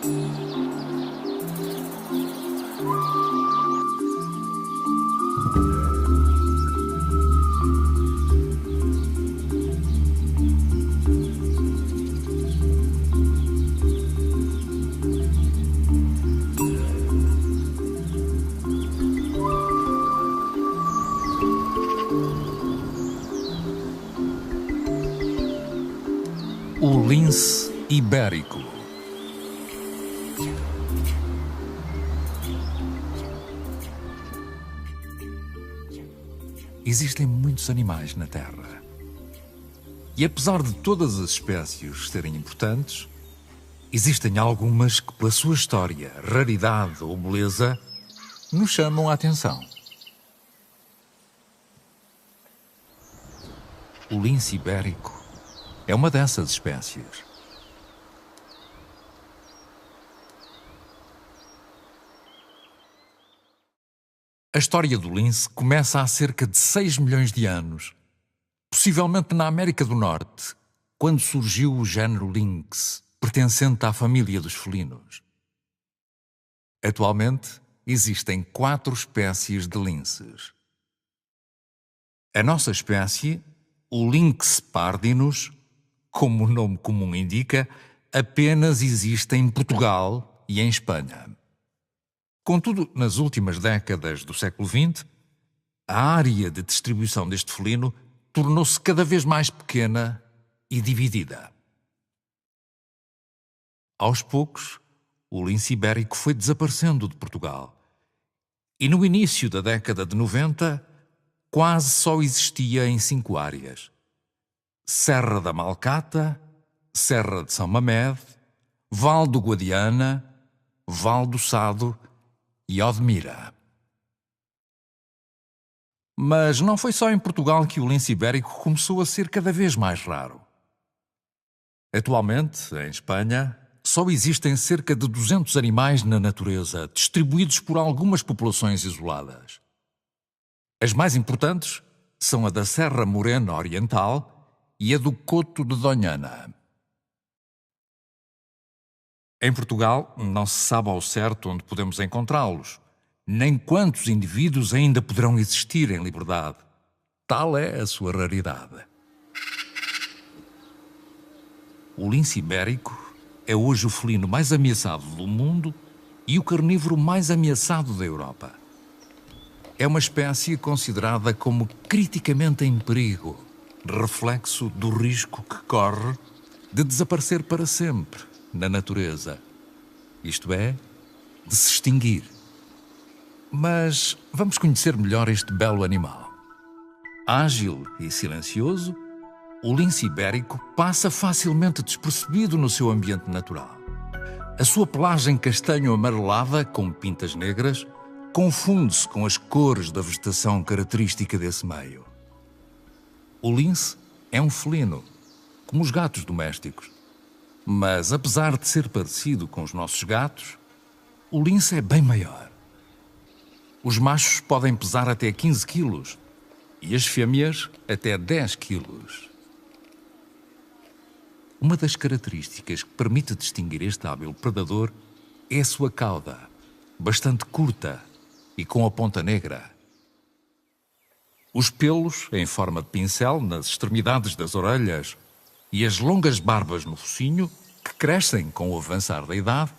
O lince ibérico. Existem muitos animais na Terra. E apesar de todas as espécies serem importantes, existem algumas que, pela sua história, raridade ou beleza, nos chamam a atenção. O lince ibérico é uma dessas espécies. A história do lince começa há cerca de 6 milhões de anos, possivelmente na América do Norte, quando surgiu o género Lynx, pertencente à família dos felinos. Atualmente, existem 4 espécies de linces. A nossa espécie, o Lynx pardinus, como o nome comum indica, apenas existe em Portugal e em Espanha. Contudo, nas últimas décadas do século XX, a área de distribuição deste felino tornou-se cada vez mais pequena e dividida. Aos poucos, o lince ibérico foi desaparecendo de Portugal e no início da década de 90 quase só existia em 5 áreas: Serra da Malcata, Serra de São Mamede, Val do Guadiana, Val do Sado e Odmira. Mas não foi só em Portugal que o lince ibérico começou a ser cada vez mais raro. Atualmente, em Espanha, só existem cerca de 200 animais na natureza, distribuídos por algumas populações isoladas. As mais importantes são a da Serra Morena Oriental e a do Coto de Doñana. Em Portugal, não se sabe ao certo onde podemos encontrá-los, nem quantos indivíduos ainda poderão existir em liberdade. Tal é a sua raridade. O lince ibérico é hoje o felino mais ameaçado do mundo e o carnívoro mais ameaçado da Europa. É uma espécie considerada como criticamente em perigo, reflexo do risco que corre de desaparecer para sempre na natureza, isto é, de se extinguir. Mas vamos conhecer melhor este belo animal. Ágil e silencioso, o lince ibérico passa facilmente despercebido no seu ambiente natural. A sua pelagem castanho-amarelada, com pintas negras, confunde-se com as cores da vegetação característica desse meio. O lince é um felino, como os gatos domésticos. Mas, apesar de ser parecido com os nossos gatos, o lince é bem maior. Os machos podem pesar até 15 quilos e as fêmeas até 10 quilos. Uma das características que permite distinguir este hábil predador é a sua cauda, bastante curta e com a ponta negra. Os pelos, em forma de pincel, nas extremidades das orelhas e as longas barbas no focinho, que crescem com o avançar da idade,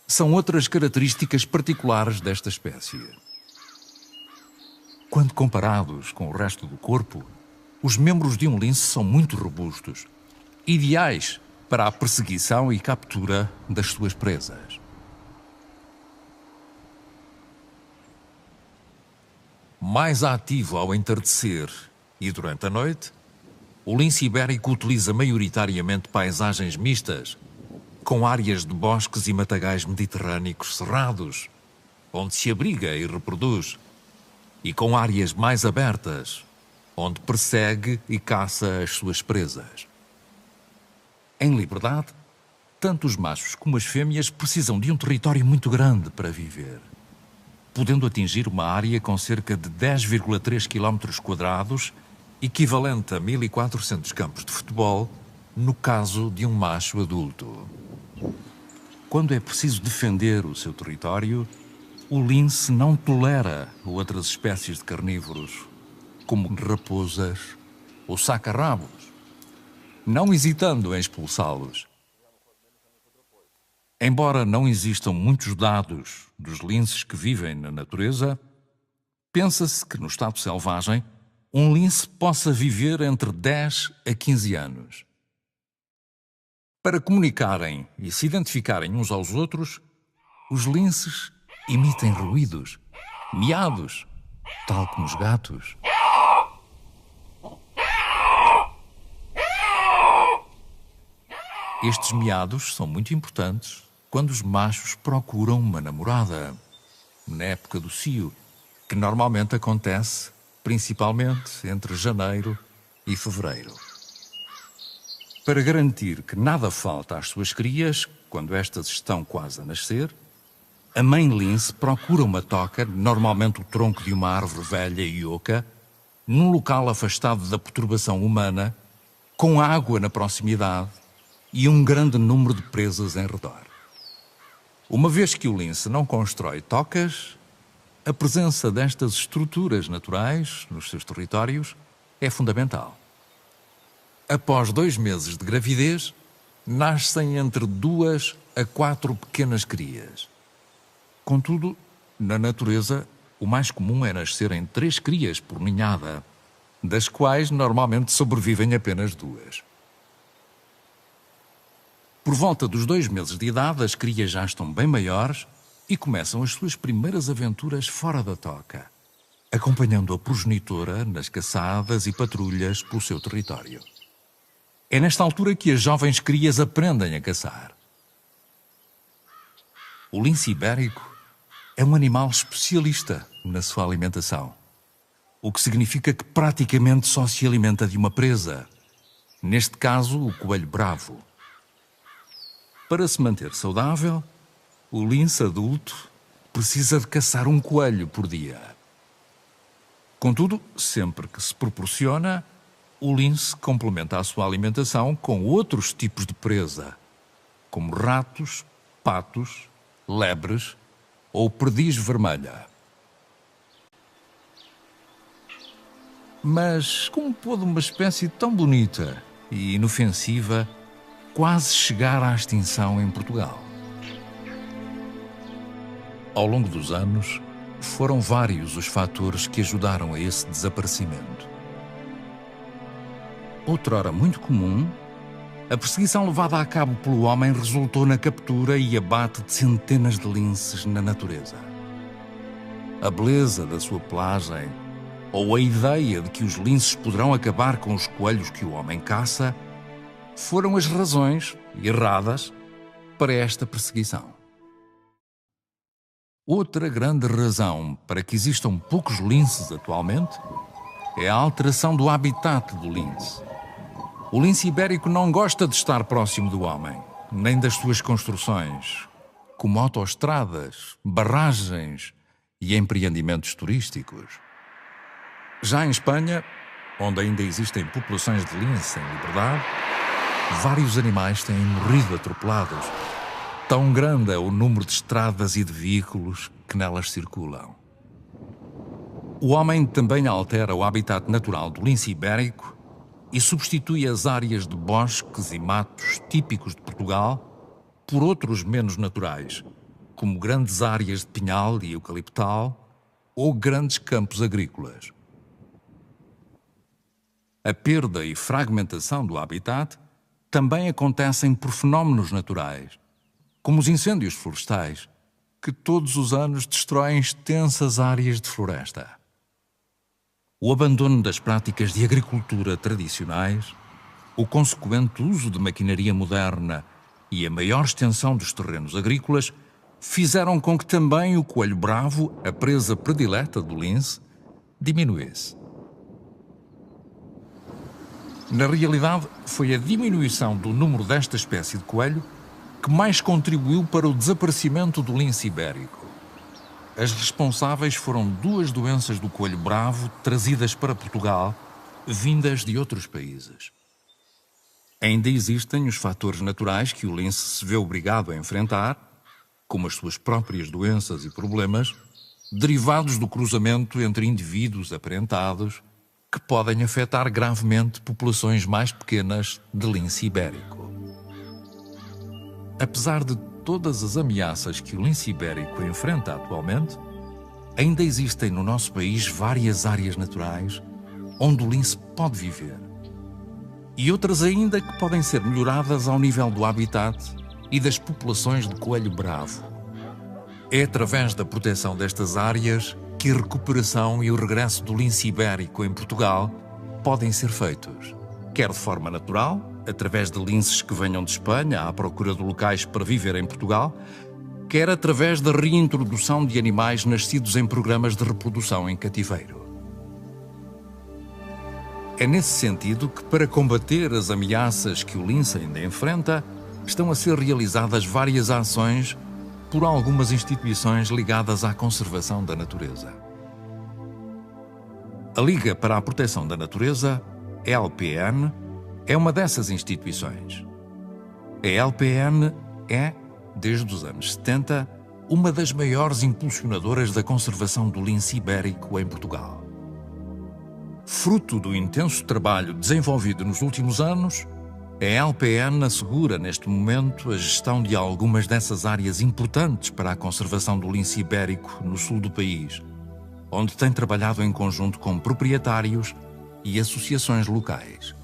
são outras características particulares desta espécie. Quando comparados com o resto do corpo, os membros de um lince são muito robustos, ideais para a perseguição e captura das suas presas. Mais ativo ao entardecer e durante a noite, o lince ibérico utiliza maioritariamente paisagens mistas, com áreas de bosques e matagais mediterrâneos cerrados, onde se abriga e reproduz, e com áreas mais abertas, onde persegue e caça as suas presas. Em liberdade, tanto os machos como as fêmeas precisam de um território muito grande para viver, podendo atingir uma área com cerca de 10,3 km², equivalente a 1.400 campos de futebol, no caso de um macho adulto. quando é preciso defender o seu território, o lince não tolera outras espécies de carnívoros, como raposas ou saca-rabos, não hesitando em expulsá-los. Embora não existam muitos dados dos linces que vivem na natureza, pensa-se que no estado selvagem um lince possa viver entre 10 a 15 anos. Para comunicarem e se identificarem uns aos outros, os linces emitem ruídos, miados, tal como os gatos. Estes miados são muito importantes quando os machos procuram uma namorada, na época do cio, que normalmente acontece principalmente entre janeiro e fevereiro. Para garantir que nada falta às suas crias, quando estas estão quase a nascer, a mãe lince procura uma toca, normalmente o tronco de uma árvore velha e oca, num local afastado da perturbação humana, com água na proximidade e um grande número de presas em redor. Uma vez que o lince não constrói tocas, a presença destas estruturas naturais nos seus territórios é fundamental. Após 2 meses de gravidez, nascem entre 2 a 4 pequenas crias. Contudo, na natureza, o mais comum é nascerem 3 crias por ninhada, das quais normalmente sobrevivem apenas 2. Por volta dos 2 meses de idade, as crias já estão bem maiores e começam as suas primeiras aventuras fora da toca, acompanhando a progenitora nas caçadas e patrulhas pelo seu território. É nesta altura que as jovens crias aprendem a caçar. O lince ibérico é um animal especialista na sua alimentação, o que significa que praticamente só se alimenta de uma presa, neste caso o coelho bravo. Para se manter saudável, o lince adulto precisa de caçar um coelho por dia. Contudo, sempre que se proporciona, o lince complementa a sua alimentação com outros tipos de presa, como ratos, patos, lebres ou perdiz vermelha. Mas como pôde uma espécie tão bonita e inofensiva quase chegar à extinção em Portugal? Ao longo dos anos, foram vários os fatores que ajudaram a esse desaparecimento. Outrora muito comum, a perseguição levada a cabo pelo homem resultou na captura e abate de centenas de linces na natureza. A beleza da sua pelagem, ou a ideia de que os linces poderão acabar com os coelhos que o homem caça, foram as razões erradas para esta perseguição. Outra grande razão para que existam poucos linces atualmente é a alteração do habitat do lince. O lince ibérico não gosta de estar próximo do homem, nem das suas construções, como autoestradas, barragens e empreendimentos turísticos. Já em Espanha, onde ainda existem populações de lince em liberdade, vários animais têm morrido atropelados. Tão grande é o número de estradas e de veículos que nelas circulam. O homem também altera o habitat natural do lince ibérico e substitui as áreas de bosques e matos típicos de Portugal por outros menos naturais, como grandes áreas de pinhal e eucaliptal ou grandes campos agrícolas. A perda e fragmentação do habitat também acontecem por fenómenos naturais, como os incêndios florestais, que todos os anos destroem extensas áreas de floresta. O abandono das práticas de agricultura tradicionais, o consequente uso de maquinaria moderna e a maior extensão dos terrenos agrícolas fizeram com que também o coelho bravo, a presa predileta do lince, diminuísse. Na realidade, foi a diminuição do número desta espécie de coelho que mais contribuiu para o desaparecimento do lince ibérico. As responsáveis foram 2 doenças do coelho bravo trazidas para Portugal, vindas de outros países. Ainda existem os fatores naturais que o lince se vê obrigado a enfrentar, como as suas próprias doenças e problemas, derivados do cruzamento entre indivíduos aparentados, que podem afetar gravemente populações mais pequenas de lince ibérico. Apesar de todas as ameaças que o lince ibérico enfrenta atualmente, ainda existem no nosso país várias áreas naturais onde o lince pode viver. E outras ainda que podem ser melhoradas ao nível do habitat e das populações de coelho bravo. É através da proteção destas áreas que a recuperação e o regresso do lince ibérico em Portugal podem ser feitos, quer de forma natural, através de linces que venham de Espanha à procura de locais para viver em Portugal, quer através da reintrodução de animais nascidos em programas de reprodução em cativeiro. É nesse sentido que, para combater as ameaças que o lince ainda enfrenta, estão a ser realizadas várias ações por algumas instituições ligadas à conservação da natureza. A Liga para a Proteção da Natureza, LPN, é uma dessas instituições. A LPN é, desde os anos 70, uma das maiores impulsionadoras da conservação do lince ibérico em Portugal. Fruto do intenso trabalho desenvolvido nos últimos anos, a LPN assegura neste momento a gestão de algumas dessas áreas importantes para a conservação do lince ibérico no sul do país, onde tem trabalhado em conjunto com proprietários e associações locais.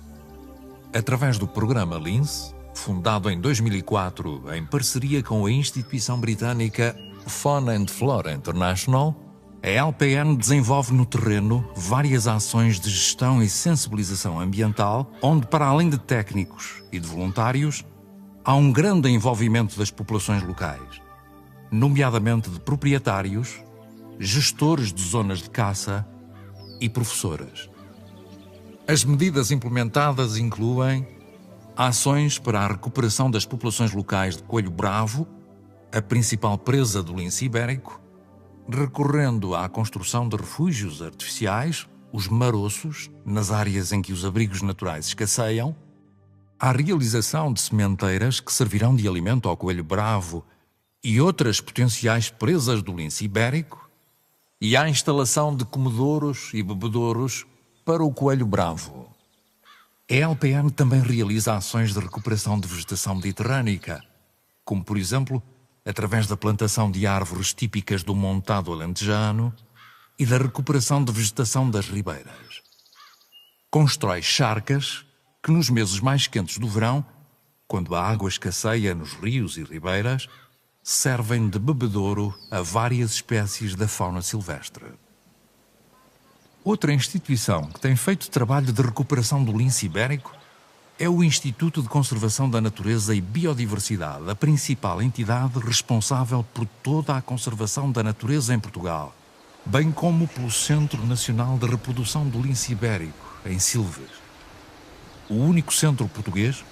Através do programa Lince, fundado em 2004 em parceria com a instituição britânica Fauna and Flora International, a LPN desenvolve no terreno várias ações de gestão e sensibilização ambiental, onde, para além de técnicos e de voluntários, há um grande envolvimento das populações locais, nomeadamente de proprietários, gestores de zonas de caça e professoras. As medidas implementadas incluem ações para a recuperação das populações locais de coelho bravo, a principal presa do lince ibérico, recorrendo à construção de refúgios artificiais, os maroços, nas áreas em que os abrigos naturais escasseiam, à realização de sementeiras que servirão de alimento ao coelho bravo e outras potenciais presas do lince ibérico, e à instalação de comedouros e bebedouros para o coelho bravo. A LPN também realiza ações de recuperação de vegetação mediterrânica, como, por exemplo, através da plantação de árvores típicas do montado alentejano e da recuperação de vegetação das ribeiras. Constrói charcas que, nos meses mais quentes do verão, quando a água escasseia nos rios e ribeiras, servem de bebedouro a várias espécies da fauna silvestre. Outra instituição que tem feito trabalho de recuperação do lince ibérico é o Instituto de Conservação da Natureza e Biodiversidade, a principal entidade responsável por toda a conservação da natureza em Portugal, bem como pelo Centro Nacional de Reprodução do Lince Ibérico, em Silves. O único centro português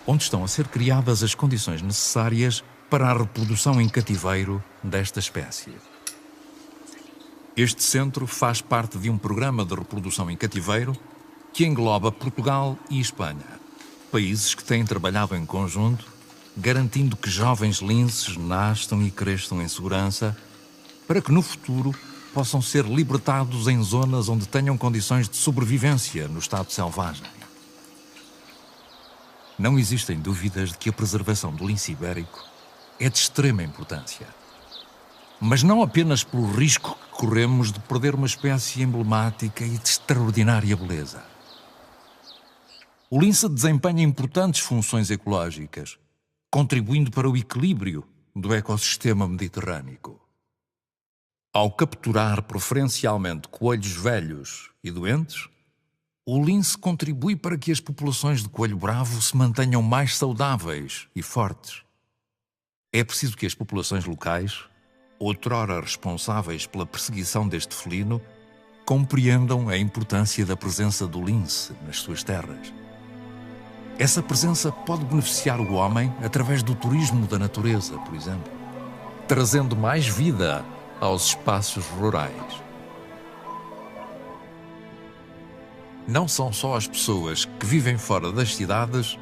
onde estão a ser criadas as condições necessárias para a reprodução em cativeiro desta espécie. Este centro faz parte de um programa de reprodução em cativeiro que engloba Portugal e Espanha, países que têm trabalhado em conjunto, garantindo que jovens linces nasçam e cresçam em segurança, para que no futuro possam ser libertados em zonas onde tenham condições de sobrevivência no estado selvagem. Não existem dúvidas de que a preservação do lince ibérico é de extrema importância. Mas não apenas pelo risco que corremos de perder uma espécie emblemática e de extraordinária beleza. O lince desempenha importantes funções ecológicas, contribuindo para o equilíbrio do ecossistema mediterrâneo. Ao capturar preferencialmente coelhos velhos e doentes, o lince contribui para que as populações de coelho bravo se mantenham mais saudáveis e fortes. É preciso que as populações locais, outrora responsáveis pela perseguição deste felino, compreendam a importância da presença do lince nas suas terras. Essa presença pode beneficiar o homem através do turismo da natureza, por exemplo, trazendo mais vida aos espaços rurais. Não são só as pessoas que vivem fora das cidades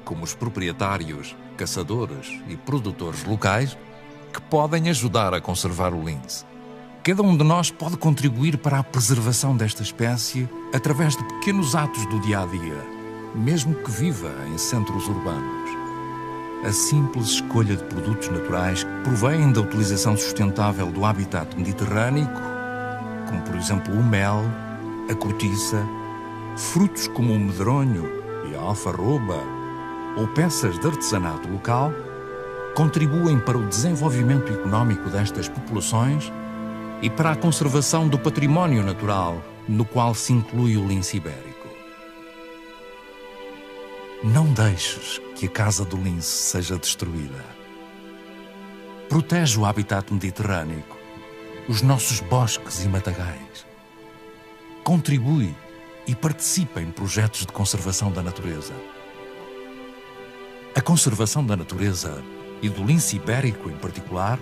como os proprietários, caçadores e produtores locais, que podem ajudar a conservar o lince. Cada um de nós pode contribuir para a preservação desta espécie através de pequenos atos do dia-a-dia, mesmo que viva em centros urbanos. A simples escolha de produtos naturais que provêm da utilização sustentável do habitat mediterrâneo, como por exemplo o mel, a cortiça, frutos como o medronho e a alfarroba ou peças de artesanato local, contribuem para o desenvolvimento económico destas populações e para a conservação do património natural, no qual se inclui o lince ibérico. Não deixes que a casa do lince seja destruída. Protege o habitat mediterrâneo, os nossos bosques e matagais. Contribui e participa em projetos de conservação da natureza. A conservação da natureza, e do lince ibérico em particular,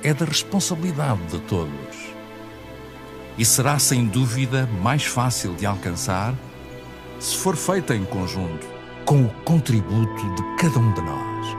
é da responsabilidade de todos. E será sem dúvida mais fácil de alcançar se for feita em conjunto, com o contributo de cada um de nós.